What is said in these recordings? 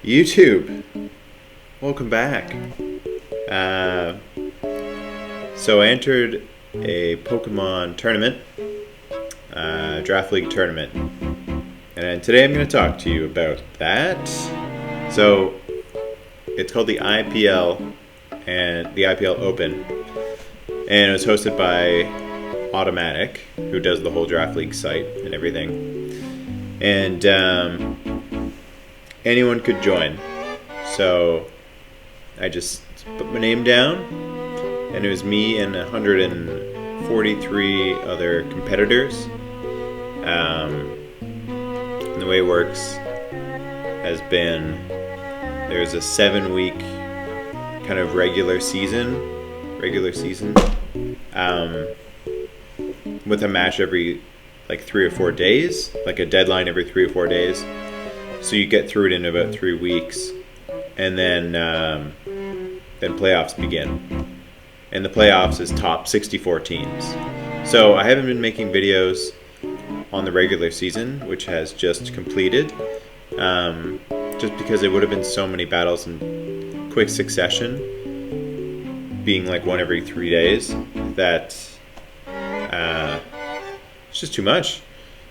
YouTube, welcome back. So I entered a Pokemon tournament, draft league tournament, and today I'm going to talk to you about that. So it's called the IPL and the IPL Open, and it was hosted by Automatic, who does the whole draft league site and everything, and anyone could join. So I just put my name down, and it was me and 143 other competitors. And the way it works has been there's a 7-week kind of regular season, with a match every like 3 or 4 days, like a deadline every 3 or 4 days. So you get through it in about 3 weeks, and then playoffs begin. And the playoffs is top 64 teams. So I haven't been making videos on the regular season, which has just completed, just because it would have been so many battles in quick succession, being like one every 3 days, that it's just too much.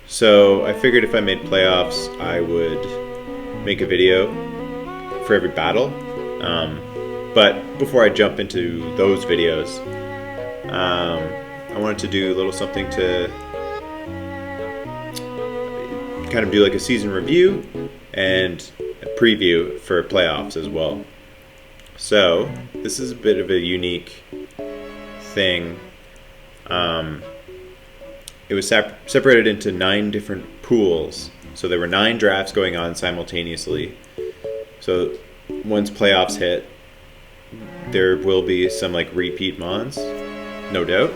So I figured if I made playoffs, I would make a video for every battle. But before I jump into those videos, I wanted to do a little something to kind of do like a season review and a preview for playoffs as well. So this is a bit of a unique thing. It was separated into 9 different pools. So there were 9 drafts going on simultaneously. So once playoffs hit, there will be some like repeat mons, no doubt.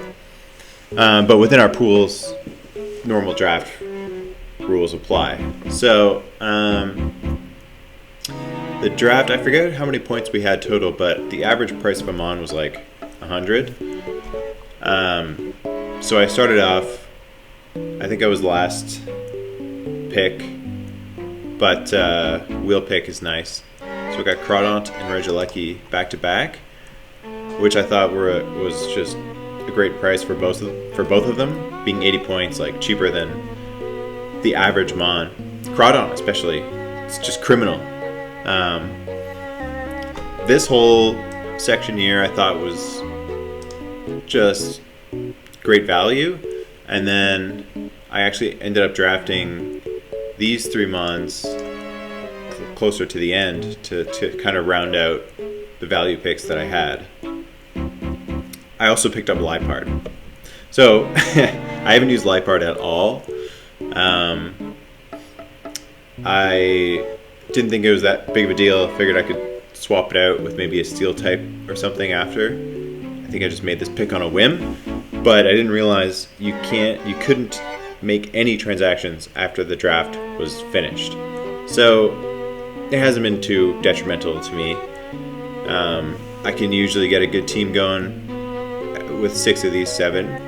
But within our pools, normal draft rules apply. So the draft, I forget how many points we had total, but the average price of a mon was like 100. So I started off, I think I was last pick, but wheel pick is nice. So I got Crawdaunt and Regieleki back to back, which I thought was just a great price for both of them, being 80 points, like cheaper than the average mon. Crawdaunt especially, it's just criminal. This whole section here I thought was just great value, and then I actually ended up drafting these 3 mons closer to the end to kind of round out the value picks that I had. I also picked up Lipard. So I haven't used Lipard at all. I didn't think it was that big of a deal. Figured I could swap it out with maybe a steel type or something after. I think I just made this pick on a whim, but I didn't realize you couldn't make any transactions after the draft was finished. So it hasn't been too detrimental to me. I can usually get a good team going with 6 of these 7,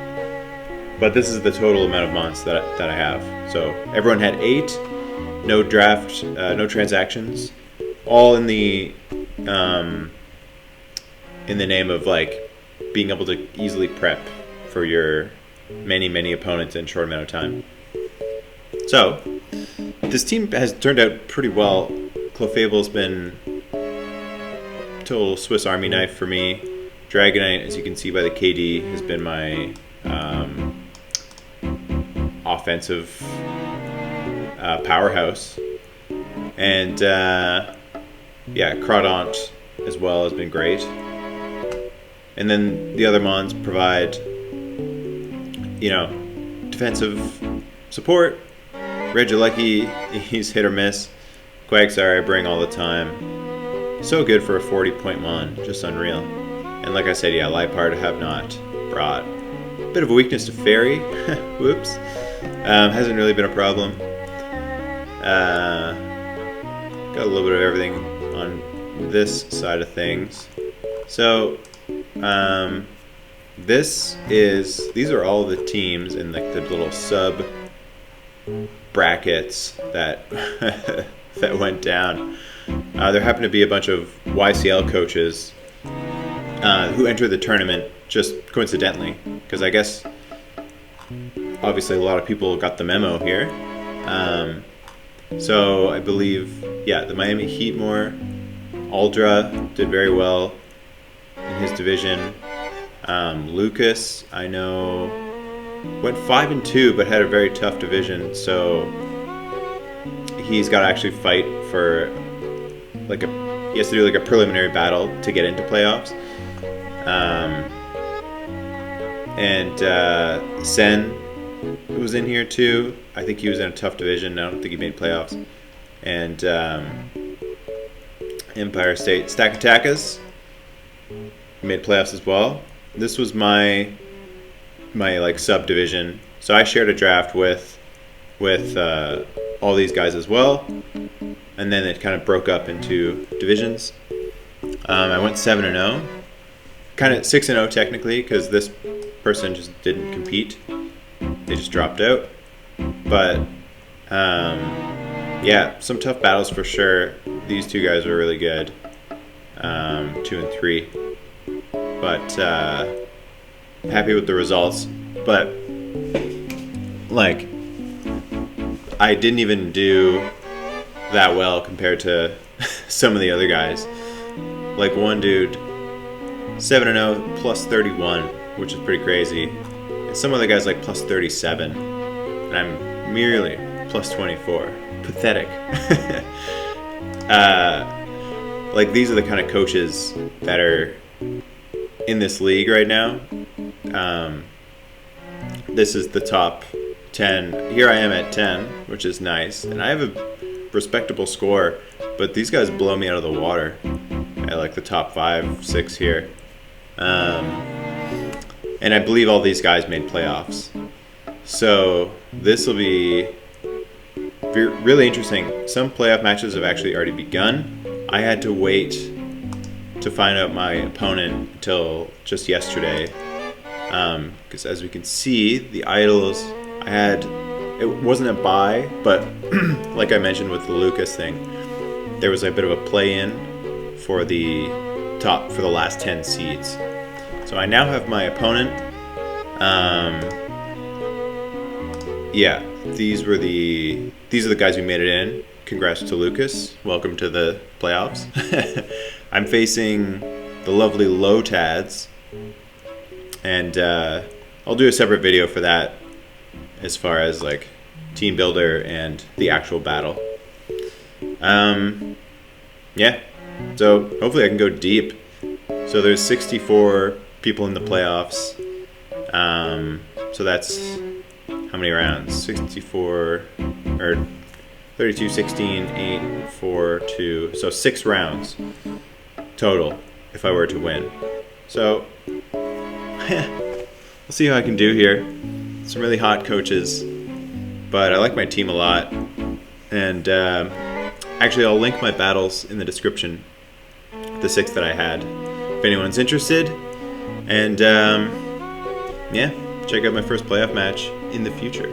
but this is the total amount of mons that I have. So everyone had 8, no draft, no transactions, all in the name of like being able to easily prep for your many opponents in a short amount of time. So this team has turned out pretty well. Clefable's been total Swiss Army knife for me. Dragonite, as you can see by the KD, has been my offensive powerhouse. And yeah, Crawdaunt as well has been great. And then the other mons provide, defensive support. Regieleki, he's hit or miss. Quagsire I bring all the time. So good for a 40-point mon, just unreal. And like I said, yeah, Lipard I have not brought. Bit of a weakness to Fairy. Whoops. Hasn't really been a problem. Got a little bit of everything on this side of things. So these are all the teams in like the little sub brackets that that went down. There happened to be a bunch of YCL coaches who entered the tournament just coincidentally, because I guess obviously a lot of people got the memo here. So I believe, yeah, the Miami Heat Aldra did very well in his division. Lucas, I know, went 5-2, but had a very tough division. So he's got to actually fight for he has to do like a preliminary battle to get into playoffs. And Sen was in here too. I think he was in a tough division. I don't think he made playoffs. And Empire State Stackatakas made playoffs as well. This was my like subdivision. So I shared a draft with all these guys as well, and then it kind of broke up into divisions. I went 7-0, kind of 6-0 technically, because this person just didn't compete. They just dropped out. But yeah, some tough battles for sure. These two guys were really good, 2 and 3. But happy with the results. But like, I didn't even do that well compared to some of the other guys. Like one dude, 7-0 plus 31, which is pretty crazy. And some other guys like plus 37, and I'm merely plus 24. Pathetic. Like, these are the kind of coaches that are in this league right now. This is the top 10. Here I am at 10, which is nice, and I have a respectable score, but these guys blow me out of the water at like the top 5, 6 here. And I believe all these guys made playoffs. So this will be really interesting. Some playoff matches have actually already begun. I had to wait to find out my opponent until just yesterday. Because as we can see, the Idols, it wasn't a bye, but like I mentioned with the Lucas thing, there was a bit of a play-in for the last 10 seeds. So I now have my opponent. Yeah, these are the guys who made it in. Congrats to Lucas. Welcome to the playoffs. I'm facing the lovely Lotads, and I'll do a separate video for that as far as like team builder and the actual battle. Yeah, so hopefully I can go deep. So there's 64 people in the playoffs. So that's how many rounds? 64 or 32, 16, 8, 4, 2. So 6 rounds total if I were to win. So we'll see how I can do here. Some really hot coaches, but I like my team a lot. And actually, I'll link my battles in the description, the 6 that I had, if anyone's interested. And yeah, check out my first playoff match in the future.